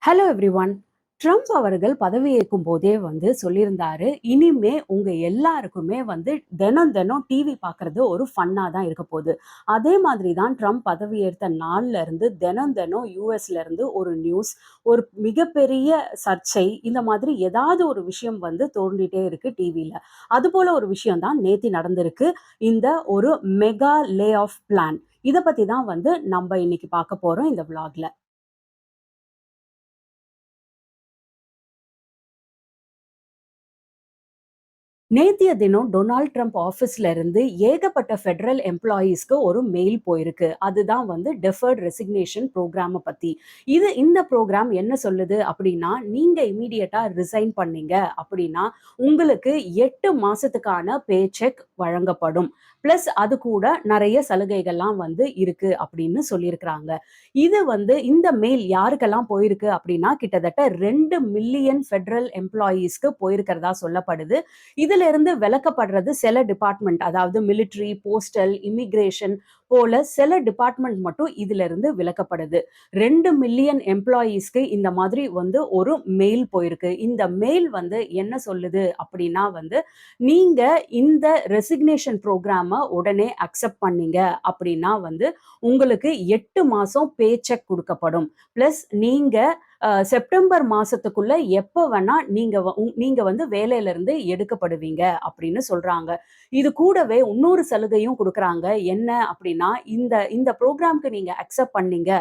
Hello everyone. Trump அவர்கள் பதவியேற்கும் போதே சொல்லியிருந்தாரு, இனிமே உங்க எல்லாருக்குமே தினம் தினம் டிவி பார்க்கறது ஒரு ஃபன்னா தான் இருக்க போகுது. அதே மாதிரி தான் ட்ரம்ப் பதவியேற்ற நாள்ல இருந்து தினம் தினம் யுஎஸ்ல இருந்து ஒரு நியூஸ், ஒரு மிகப்பெரிய சர்ச்சை, இந்த மாதிரி ஏதாவது ஒரு விஷயம் தோன்றிட்டே இருக்கு டிவில. அதுபோல ஒரு விஷயம் தான் நேத்தி நடந்திருக்கு. இந்த ஒரு மெகா லே ஆஃப் பிளான். இத பத்தி தான் நம்ம இன்னைக்கு பார்க்க போறோம் இந்த விளாக்ல. நேத்திய தினம் டொனால்ட் ட்ரம்ப் ஆஃபீஸ்ல இருந்து ஏகப்பட்ட ஃபெடரல் எம்ப்ளாயீஸ்க்கு ஒரு மெயில் போயிருக்கு. அதுதான் டெஃபர்ட் ரெசிக்னேஷன் ப்ரோக்ராம பத்தி. இந்த ப்ரோக்ராம் என்ன சொல்லுது அப்படின்னா, நீங்க இம்மீடியட்டா ரிசைன் பண்ணீங்க அப்படின்னா, உங்களுக்கு 8 மாசத்துக்கான பே செக் வழங்கப்படும். பிளஸ் அது கூட நெறைய சலுகைகள்லாம் இருக்கு அப்படின்னு சொல்லியிருக்கிறாங்க. இந்த மெயில் யாருக்கெல்லாம் போயிருக்கு அப்படின்னா, கிட்டத்தட்ட 2 மில்லியன் ஃபெடரல் எம்ப்ளாயீஸ்க்கு போயிருக்கிறதா சொல்லப்படுது. இதுல இருந்து விலக்கப்படுறது சில டிபார்ட்மெண்ட், அதாவது மிலிட்டரி, போஸ்டல், இமிகிரேஷன் போல சில டிபார்ட்மெண்ட் மட்டும் இதுல இருந்து விலக்கப்படுது. 2 மில்லியன் எம்ப்ளாயீஸ்க்கு இந்த மாதிரி ஒரு மெயில் போயிருக்கு. இந்த மெயில் என்ன சொல்லுது அப்படின்னா நீங்க இந்த ரெசிக்னேஷன் ப்ரோக்ராம உடனே அக்செப்ட் பண்ணீங்க அப்படின்னா உங்களுக்கு 8 மாசம் பே செக் குடுக்கப்படும். பிளஸ் நீங்க செப்டம்பர் மாசத்துக்குள்ள எப்ப வேணா நீங்க வேலையில இருந்து எடுக்கப்படுவீங்க அப்படின்னு சொல்றாங்க. இது கூடவே இன்னொரு சலுகையும் குடுக்குறாங்க. என்ன அப்படின்னா, இந்த இந்த புரோகிராம்க்கு நீங்க அக்செப்ட் பண்ணீங்க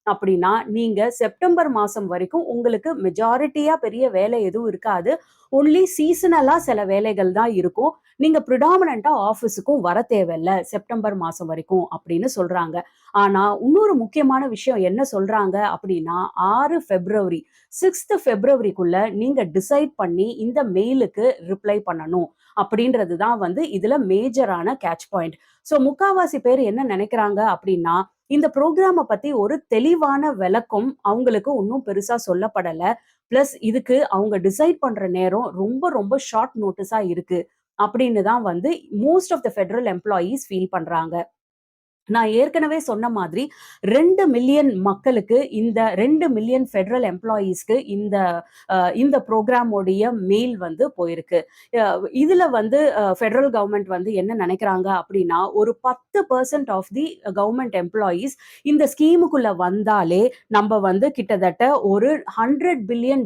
அப்படின்னா, நீங்க செப்டம்பர் மாசம் வரைக்கும் உங்களுக்கு மெஜாரிட்டியா பெரிய வேலை எதுவும் இருக்காது. ஒன்லி சீசனலா சில வேலைகள் தான் இருக்கும். நீங்க பிரிடாமினன்ட்டா ஆஃபீஸுக்கும் வர தேவையில்ல செப்டம்பர் மாசம் வரைக்கும் அப்படின்னு சொல்றாங்க. ஆனா, இன்னொரு முக்கியமான விஷயம் என்ன சொல்றாங்க அப்படின்னா, 6 பிப்ரவரி 6த் பிப்ரவரிக்குள்ள நீங்க டிசைட் பண்ணி இந்த மெயிலுக்கு ரிப்ளை பண்ணணும். அப்படின்றது தான் இதுல மேஜரான கேட்ச் பாயிண்ட். ஸோ முக்காவாசி பேர் என்ன நினைக்கிறாங்க அப்படின்னா, இந்த புரோகிராம பத்தி ஒரு தெளிவான விளக்கம் அவங்களுக்கு ஒன்னும் பெருசா சொல்லப்படல. பிளஸ் இதுக்கு அவங்க டிசைட் பண்ற நேரம் ரொம்ப ரொம்ப ஷார்ட் நோட்டீஸா இருக்கு. அப்படின்னு தான் most of the federal employees feel பண்றாங்க. நான் ஏற்கனவே சொன்ன மாதிரி 2 மில்லியன் மக்களுக்கு, இந்த 2 மில்லியன் ஃபெடரல் எம்ப்ளாயீஸ்க்கு இந்த புரோகிராமோடைய மெயில் போயிருக்கு. இதுல ஃபெடரல் கவர்ன்மெண்ட் என்ன நினைக்கிறாங்க அப்படின்னா, ஒரு 10% ஆஃப் தி கவர்ன்மெண்ட் எம்ப்ளாயீஸ் இந்த ஸ்கீமுக்குள்ள வந்தாலே நம்ம கிட்டத்தட்ட ஒரு $100 பில்லியன்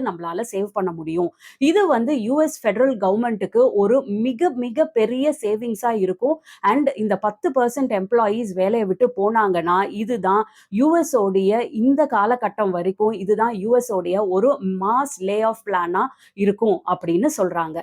நம்மளால சேவ் பண்ண முடியும். இது யுஎஸ் ஃபெடரல் கவர்ன்மெண்ட்டுக்கு ஒரு மிக மிக பெரிய சேவிங்ஸா இருக்கும். அண்ட் இந்த 10% எம்ப்ளாயீஸ் வேலையை விட்டு போனாங்கன்னா, இதுதான் யுஎஸ் உடைய இந்த காலகட்டம் வரைக்கும் இதுதான் யுஎஸ் உடைய ஒரு மாஸ் லே ஆஃப் பிளானா இருக்கும் அப்படின்னு சொல்றாங்க.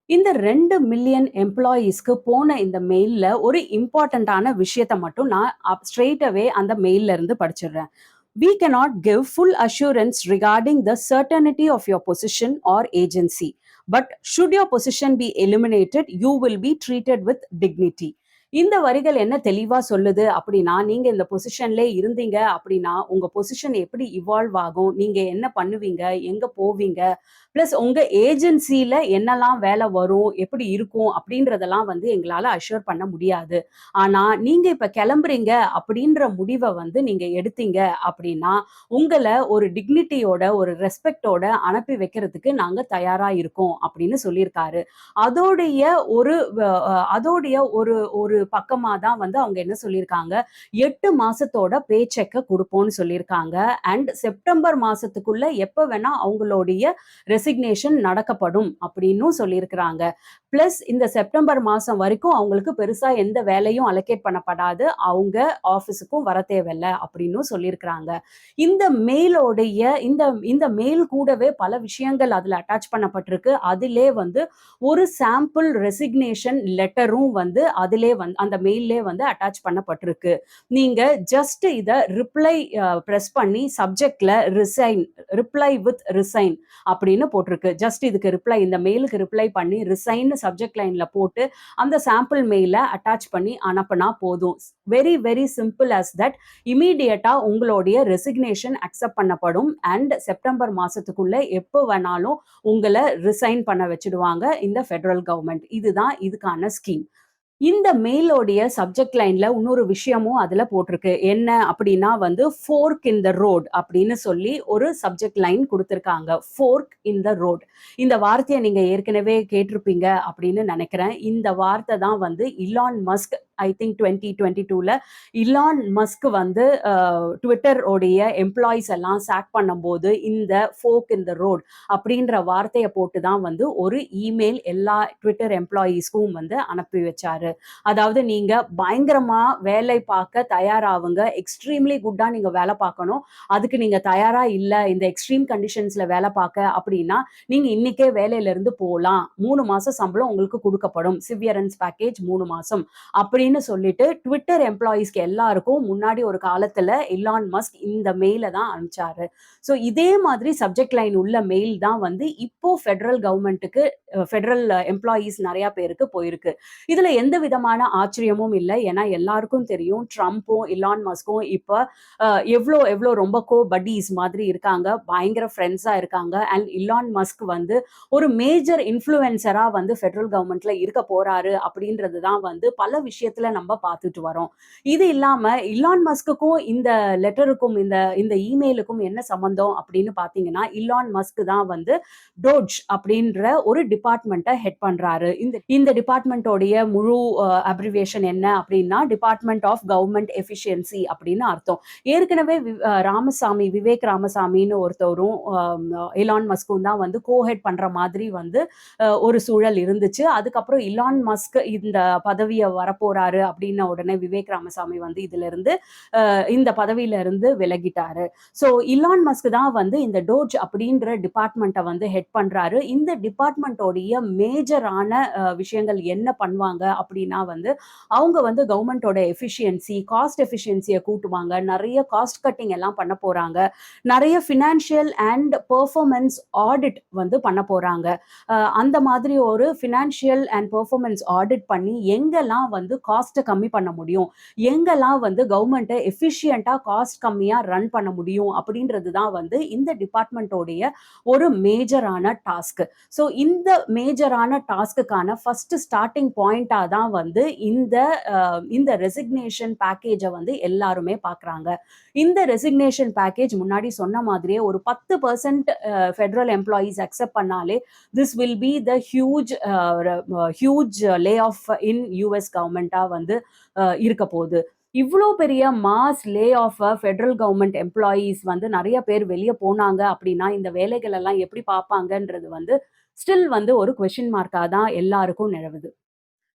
இந்த 2 மில்லியன் எம்ப்ளாயீஸ்க்கு போன இந்த மெயில்ல ஒரு இம்பார்ட்டன்டான விஷயத்த மட்டும் நான் ஸ்ட்ரெயிட் அவே அந்த மெயில்ல இருந்து படிச்சிடுறேன். We cannot give full assurance regarding the certainty of your position or agency. But should your position be eliminated, you will be treated with dignity. இந்த வரிகள் என்ன தெளிவா சொல்லுது அப்படின்னா, நீங்க இந்த பொசிஷன்ல இருந்தீங்க அப்படின்னா, உங்க பொசிஷன் எப்படி இவால்வ் ஆகும்? நீங்க என்ன பண்ணுவீங்க? எங்க போவீங்க? பிளஸ் உங்க ஏஜென்சில என்னெல்லாம் வேலை வரும்? எப்படி இருக்கும்? அப்படின்றதெல்லாம் எங்களால அஷ்யூர் பண்ண முடியாது. ஆனா, நீங்க இப்ப கிளம்புறீங்க அப்படின்ற முடிவ நீங்க எடுத்தீங்க அப்படின்னா, உங்கள ஒரு டிக்னிட்டியோட, ஒரு ரெஸ்பெக்ட்டோட அனுப்பி வைக்கிறதுக்கு நாங்க தயாரா இருக்கோம் அப்படின்னு சொல்லியிருக்காரு. அதோடைய ஒரு அதோடைய ஒரு ஒரு பக்கமா தான் அவங்க என்ன சொல்லியிருக்காங்க, 8 மாசத்தோட பே செக்க குடுப்போம்னு சொல்லியிருக்காங்க. அண்ட் செப்டம்பர் மாசத்துக்குள்ள எப்ப வேணா அவங்களுடைய ரெசிக்னேஷன் நடக்கப்படும் அப்படின்னும் சொல்லியிருக்கிறாங்க. பிளஸ் இந்த செப்டம்பர் மாசம் வரைக்கும் அவங்களுக்கு பெருசா எந்த வேலையும் அலோகேட் பண்ணப்படாது. அவங்க ஆஃபீஸுக்கும் வர தேவையில்ல அப்படின்னும் சொல்லியிருக்கிறாங்க. இந்த மெயிலோடைய இந்த இந்த மெயில் கூடவே பல விஷயங்கள் அதுல அட்டாச் பண்ணப்பட்டிருக்கு. அதிலே ஒரு சாம்பிள் ரெசிக்னேஷன் லெட்டரும் அதிலே அந்த மெயிலே அட்டாச் பண்ணப்பட்டிருக்கு. நீங்க ஜஸ்ட் இத ரிப்ளை பிரஸ் பண்ணி சப்ஜெக்ட்ல ரிசைன், ரிப்ளை வித் ரிசைன் அப்படின்னு போட்டிருக்கு. ஜஸ்ட் இதுக்கு ரிப்ளை, இந்த மெயிலுக்கு ரிப்ளை பண்ணி ரிசைன் சப்ஜெக்ட் லைன்ல போட்டு அந்த சாம்பிள் மெயில அட்டாச் பண்ணி அனுப்புனா போதும். Very very simple as that. இமீடியட்டா உங்களுடைய ரெசிக்னேஷன் அக்செப்ட் பண்ணப்படும். அண்ட் செப்டம்பர் மாசத்துக்குள்ள எப்போ வேணாலும் உங்களை ரிசைன் பண்ண வச்சிடுவாங்க இந்த ஃபெடரல் கவர்மெண்ட். இதுதான் இதுக்கான ஸ்கீம். இந்த மெயிலோடைய சப்ஜெக்ட் லைன்ல இன்னொரு விஷயமும் அதுல போட்டிருக்கு. என்ன அப்படின்னா வந்து, "ஃபோர்க் இன் த ரோட்" அப்படின்னு சொல்லி ஒரு சப்ஜெக்ட் லைன் குடுத்திருக்காங்க. "Fork in the road". இந்த வார்த்தைய நீங்க ஏற்கனவே கேட்டிருப்பீங்க அப்படின்னு நெனைக்கிறேன். இந்த வார்த்தை தான் வந்து இலான் மஸ்க் ஐ திங்க் 2022ல இலான் மஸ்க் வந்து Twitter உடைய எம்ப்ளாயீஸ் எல்லாம் சாக் பண்ணும்போது, இந்த "ஃபோர்க் இன் த ரோட்" அப்படின்ற வார்த்தைய போட்டு தான் வந்து ஒரு இமெயில் எல்லா Twitter எம்ப்ளாயீஸ்க்கும் வந்து அனுப்பி வச்சாரு. அதாவது நீங்க பயங்கரமா வேலை பார்க்க தயாராவுங்க. எக்ஸ்ட்ரீம்லி குட்டா நீங்க வேலை பார்க்கணும். அதுக்கு நீங்க தயாரா இல்ல, இந்த எக்ஸ்ட்ரீம் கண்டிஷன்ஸ்ல வேலை பார்க்க அப்படின்னா, நீங்க இன்னைக்கே வேலையில இருந்து போலாம். 3 மாசம் சம்பளம் உங்களுக்கு குடுக்கப்படும். சிவியரன்ஸ் பேக்கேஜ் 3 மாசம். அப்படின்னு சொல்லிட்டு Twitter எம்ப்ளாயீஸ்க்கு எல்லாருக்கும் முன்னாடி ஒரு காலத்துல இலான் மஸ்க் இந்த மெயில தான் அனுப்பிச்சாரு. ஸோ இதே மாதிரி சப்ஜெக்ட் லைன் உள்ள மெயில் தான் வந்து இப்போ ஃபெடரல் கவர்ன்மென்ட்க்கு ஃபெடரல் எம்ப்ளாயீஸ் நெறைய பேருக்கு போயிருக்கு. இதுல எந்த விதமான ஆச்சரியமும் இல்ல. ஏன்னா எல்லாருக்கும் தெரியும் ட்ரம்பும், இலான் மஸ்க்கும் இப்ப அ எவ்ளோ எவ்ளோ ரொம்ப பட்டீஸ் மாதிரி இருக்காங்க. பயங்கர ஃப்ரெண்ட்ஸா இருக்காங்க. அண்ட் இலான் மஸ்க் வந்து ஒரு மேஜர் இன்ஃப்ளூயன்சரா வந்து ஃபெடரல் கவர்ன்மென்ட்ல இருக்க போறாரு அப்படின்றது தான் வந்து பல விஷயத்துல நம்ம பார்த்துட்டு வரோம். இது இல்லாம இலான் மஸ்க்குக்கும் இந்த லெட்டருக்கும் இந்த இந்த இமெயிலுக்கும் என்ன சம்மந்தம் அப்படின்னு பார்த்தீங்கன்னா, இலான் மஸ்க் தான் வந்து டோஜ் அப்படின்ற ஒரு டிபார்ட்மெண்ட்ட ஹெட் பண்றாரு. இந்த இந்த டிபார்ட்மெண்ட்டோடைய முழு அப்ரிவியேஷன் என்ன அப்படின்னா, டிபார்ட்மெண்ட் ஆஃப் கவர்ன்மென்ட் எஃபிஷியன்சி அப்படின்னு அர்த்தம். ஏற்கனவே ராமசாமி, விவேக் ராமசாமின்னு ஒருத்தவரும் எலான் மஸ்க்கும் தான் வந்து கோஹெட் பண்ற மாதிரி வந்து ஒரு சூழல் இருந்துச்சு. அதுக்கப்புறம் இலான் மஸ்க் இந்த பதவிய வரப்போறாரு அப்படின்ன உடனே விவேக் ராமசாமி வந்து இதிலிருந்து இந்த பதவியில இருந்து விலகிட்டாரு. ஸோ இலான் மஸ்க் தான் வந்து இந்த டோஜ் அப்படின்ற டிபார்ட்மெண்ட்ட வந்து ஹெட் பண்றாரு. இந்த டிபார்ட்மெண்ட்டோடைய மேஜரான விஷயங்கள் என்ன பண்ணுவாங்க அப்படின்னா வந்து, அவங்க வந்து கவர்மெண்ட்டோட எஃபிஷியன்சி, காஸ்ட் எஃபிஷியன்சிய கூட்டுவாங்க. நெறைய காஸ்ட் கட்டிங் எல்லாம் பண்ண போறாங்க. நெறைய ஃபினான்ஷியல் அண்ட் பெர்ஃபார்மன்ஸ் ஆடிட் வந்து பண்ண போறாங்க. அந்த மாதிரி ஒரு ஃபினான்ஷியல் அண்ட் பெர்ஃபார்மன்ஸ் ஆடிட் பண்ணி எங்கெல்லாம் வந்து காஸ்ட்ட கம்மி பண்ண முடியும், எங்கெல்லாம் வந்து கவர்மெண்ட்ட எஃபிஷியன்ட்டா காஸ்ட் கம்மியா ரன் பண்ண முடியும் அப்படின்றது தான் வந்து இந்த டிபார்ட்மெண்ட்டோடைய ஒரு மேஜரான டாஸ்க். ஸோ இந்த மேஜரான டாஸ்க்குக்கான ஃபர்ஸ்ட் ஸ்டார்ட்டிங் பாயிண்ட்டா தான் வந்து இந்த ரெசிக்னேஷன் பேக்கேஜ வந்து எல்லாருமே பார்க்குறாங்க. இந்த ரெசிக்னேஷன் பேக்கேஜ் முன்னாடி சொன்ன மாதிரியே ஒரு 10% ஃபெடரல் எம்ப்ளாயீஸ் அக்செப்ட் பண்ணாலே this will be the huge layoff in US கவர்மெண்ட்டா வந்து இருக்க போகுது. இவ்ளோ பெரிய mass layoff federal government employees வந்து நெறைய பேர் வெளிய போனாங்க அப்படின்னா, இந்த வேலைகள் எல்லாம் எப்படி பார்ப்பாங்கன்றது வந்து ஸ்டில் வந்து ஒரு குவெஷன் மார்க்கா தான் எல்லாருக்கும் நிலவுது.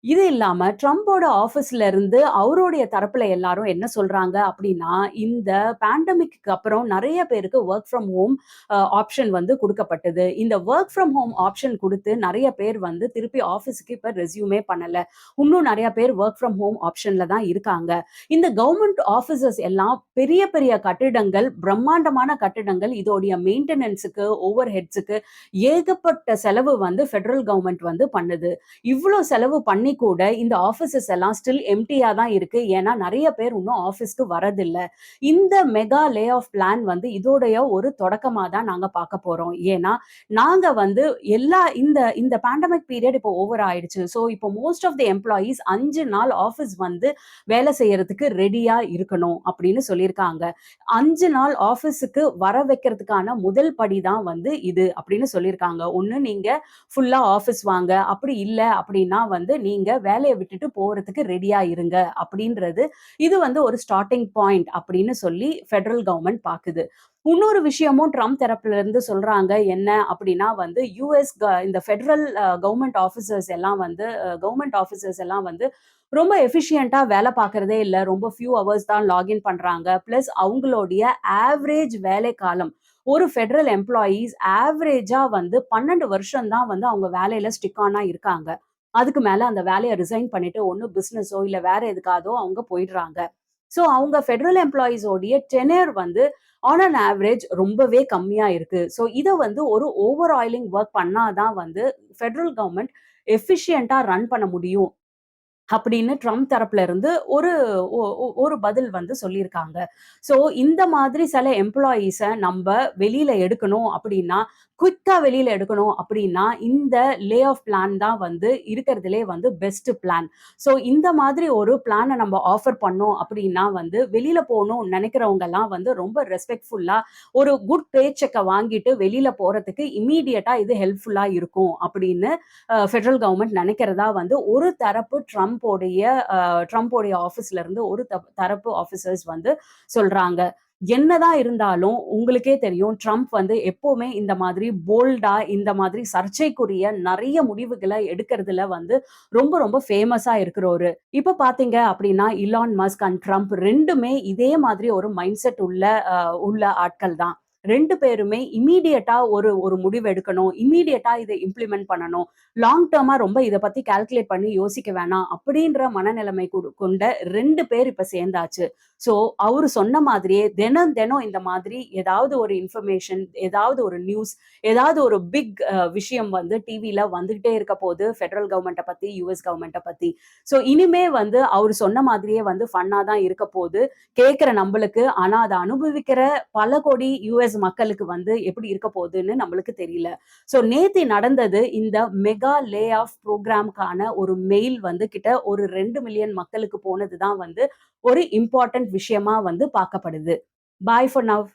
இது இல்லாம ட்ரம்போட ஆஃபீஸ்ல இருந்து அவருடைய தரப்புல எல்லாரும் என்ன சொல்றாங்க அப்படின்னா, இந்த பேண்டமிக்கு அப்புறம் நெறைய பேருக்கு வொர்க் ஃப்ரம் ஹோம் ஆப்ஷன் வந்து குடுக்கப்பட்டது. இந்த வொர்க் ஃப்ரம் ஹோம் ஆப்ஷன் குடுத்து நெறைய பேர் வந்து திருப்பி ஆஃபீஸ்க்கு இப்ப ரெஸ்யூமே பண்ணல. இன்னும் நெறைய பேர் வொர்க் ஃப்ரம் ஹோம் ஆப்ஷன்ல தான் இருக்காங்க. இந்த கவர்ன்மென்ட் ஆஃபீஸஸ் எல்லாம் பெரிய பெரிய கட்டிடங்கள், பிரம்மாண்டமான கட்டிடங்கள். இதோடைய மெயின்டனன்ஸ்க்கு, ஓவர் ஹெட்ஸ்க்கு ஏகப்பட்ட செலவு வந்து ஃபெடரல் கவர்ன்மென்ட் வந்து பண்ணுது. இவ்ளோ செலவு பண்ணி கூட இந்த ஆஃபீஸஸ் எல்லாம் ஸ்டில் எம்ப்டியா தான் இருக்கு. ஏன்னா நெறைய பேர் இன்னும் ஆஃபீஸ்க்கு வரதில்ல. இந்த மெகா லே ஆஃப் பிளான் வந்து இதோடைய ஒரு தொடக்கமா தான் நாங்க பார்க்க போறோம். ஏன்னா, நாங்க வந்து இந்த இந்த பேண்டமிக் பீரியட் இப்போ ஓவர் ஆயிடுச்சு. ஸோ இப்போ மோஸ்ட் ஆஃப் தி எம்ப்ளாயீஸ் 5 நாள் ஆஃபீஸ் வந்து வேலை செய்யறதுக்கு ரெடியா இருக்கணும் அப்படின்னு சொல்லியிருக்காங்க. 5 நாள் ஆஃபீஸுக்கு வர வைக்கிறதுக்கான முதல் படி தான் வந்து இது அப்படின்னு சொல்லியிருக்காங்க. ஒண்ணு நீங்க ஃபுல்லா ஆஃபீஸ் வாங்க. அப்படி இல்ல அப்படின்னா வந்து நீங்க வேலைய விட்டுட்டு போறதுக்கு ரெடியா இருங்க அப்படின்றது, இது வந்து ஒரு ஸ்டார்ட்டிங் பாயிண்ட் அப்படின்னு சொல்லி ஃபெடரல் கவர்ன்மென்ட் பாக்குது. இன்னொரு விஷயமும் ட்ரம்ப் தரப்புல இருந்து சொல்றாங்க. என்ன அப்படின்னா வந்து இந்த ஃபெடரல் கவர்ன்மென்ட் ஆஃபீசர்ஸ் எல்லாம் வந்து ரொம்ப எஃபிஷியன்ட்டா வேலை பார்க்கிறதே இல்ல. ரொம்ப ஃபியூ ஹவர்ஸ் தான் லாகின் பண்றாங்க. பிளஸ் அவங்களுடைய ஆவரேஜ் வேலை காலம் ஒரு ஃபெடரல் எம்ப்ளாயீஸ் ஆவரேஜா வந்து 12 வருஷம் தான் வந்து அவங்க வேலையில ஸ்டிக் ஆனா இருக்காங்க. அதுக்கு மேல அந்த வேலைய ரிசைன் பண்ணிட்டு ஒண்ணு பிசினஸோ இல்ல வேற எதுக்காதோ அவங்க போயிடுறாங்க. ஸோ அவங்க ஃபெடரல் எம்ப்ளாயீஸ் உடைய டென்யூர் வந்து ஆன் அன் ஆவரேஜ் ரொம்பவே கம்மியா இருக்கு. ஸோ இத வந்து ஒரு ஓவர் ஆயிலிங் வொர்க் பண்ணா தான் வந்து ஃபெடரல் கவர்ன்மென்ட் எஃபிஷியன்ட்டா ரன் பண்ண முடியும். அப்படின்னு ட்ரம்ப் தரப்புல இருந்து ஒரு ஒ ஒ ஒரு பதில் வந்து சொல்லியிருக்காங்க. ஸோ இந்த மாதிரி சில எம்ப்ளாயீஸ நம்ப வெளியில எடுக்கணும் அப்படின்னா, குயிக்கா வெளியில எடுக்கணும் அப்படின்னா, இந்த லே ஆஃப் பிளான் தான் வந்து இருக்கிறதிலே வந்து பெஸ்ட் பிளான். ஸோ இந்த மாதிரி ஒரு பிளான நம்ம ஆஃபர் பண்ணோம் அப்படின்னா வந்து, வெளியில போணும் நெனைக்கிறவங்கலாம் வந்து ரொம்ப ரெஸ்பெக்ட்ஃபுல்லா ஒரு குட் பே செக்க வாங்கிட்டு வெளியில போறதுக்கு இம்மீடியட்டா இது ஹெல்ப்ஃபுல்லா இருக்கும் அப்படின்னு ஃபெடரல் கவர்ன்மெண்ட் நெனைக்கிறதா வந்து ஒரு தரப்பு ட்ரம்போடைய ஆஃபீஸ்ல இருந்து ஒரு தரப்பு ஆஃபீசர்ஸ் வந்து சொல்றாங்க. என்னதான் இருந்தாலும் உங்களுக்கே தெரியும் ட்ரம்ப் வந்து எப்பவுமே இந்த மாதிரி போல்டா இந்த மாதிரி சர்ச்சைக்குரிய நெறைய முடிவுகள எடுக்கிறதுல வந்து ரொம்ப ரொம்ப ஃபேமஸா இருக்கிறவரு. இப்ப பார்த்தீங்க அப்படின்னா, இலான் மஸ்க் அண்ட் ட்ரம்ப் 2மே இதே மாதிரி ஒரு மைண்ட் செட் உள்ள ஆட்கள் தான். 2 பேருமே இம்மீடியட்டா ஒரு ஒரு முடிவு எடுக்கணும். இம்மீடியட்டா இத இம்ப்ளிமெண்ட் பண்ணணும். லாங் டர்மா ரொம்ப இத பத்தி கால்குலேட் பண்ணி யோசிக்க வேணாம். அப்படின்ற மனநிலைமை கொண்ட 2 பேர் இப்ப சேர்ந்தாச்சு. ஸோ அவரு சொன்ன மாதிரியே தினம் தினம் இந்த மாதிரி ஏதாவது ஒரு இன்ஃபர்மேஷன், ஏதாவது ஒரு நியூஸ், ஏதாவது ஒரு பிக் விஷயம் வந்து டிவில வந்துகிட்டே இருக்க போது ஃபெடரல் கவர்ன்மெண்ட்ட பத்தி, யுஎஸ் கவர்ன்மெண்ட்ட பத்தி. ஸோ இனிமே வந்து அவரு சொன்ன மாதிரியே வந்து ஃபன்னா தான் இருக்க போது. கேட்கிற நம்பளுக்கு. ஆனா அத அனுபவிக்கிற பல கோடி யுஎஸ் மக்களுக்கு வந்து எப்படி இருக்க போதுன்னு நம்மளுக்கு தெரியல. ஸோ நேத்து நடந்தது இந்த மெகா லே ஆஃப் புரோகிராம்க்கான ஒரு மெயில் வந்து கிட்ட ஒரு 2 மில்லியன் மக்களுக்கு போனது தான் வந்து ஒரு இம்பார்ட்டன்ட் விஷயமா வந்து பார்க்கப்படுது. பாய் ஃபார் நவ்.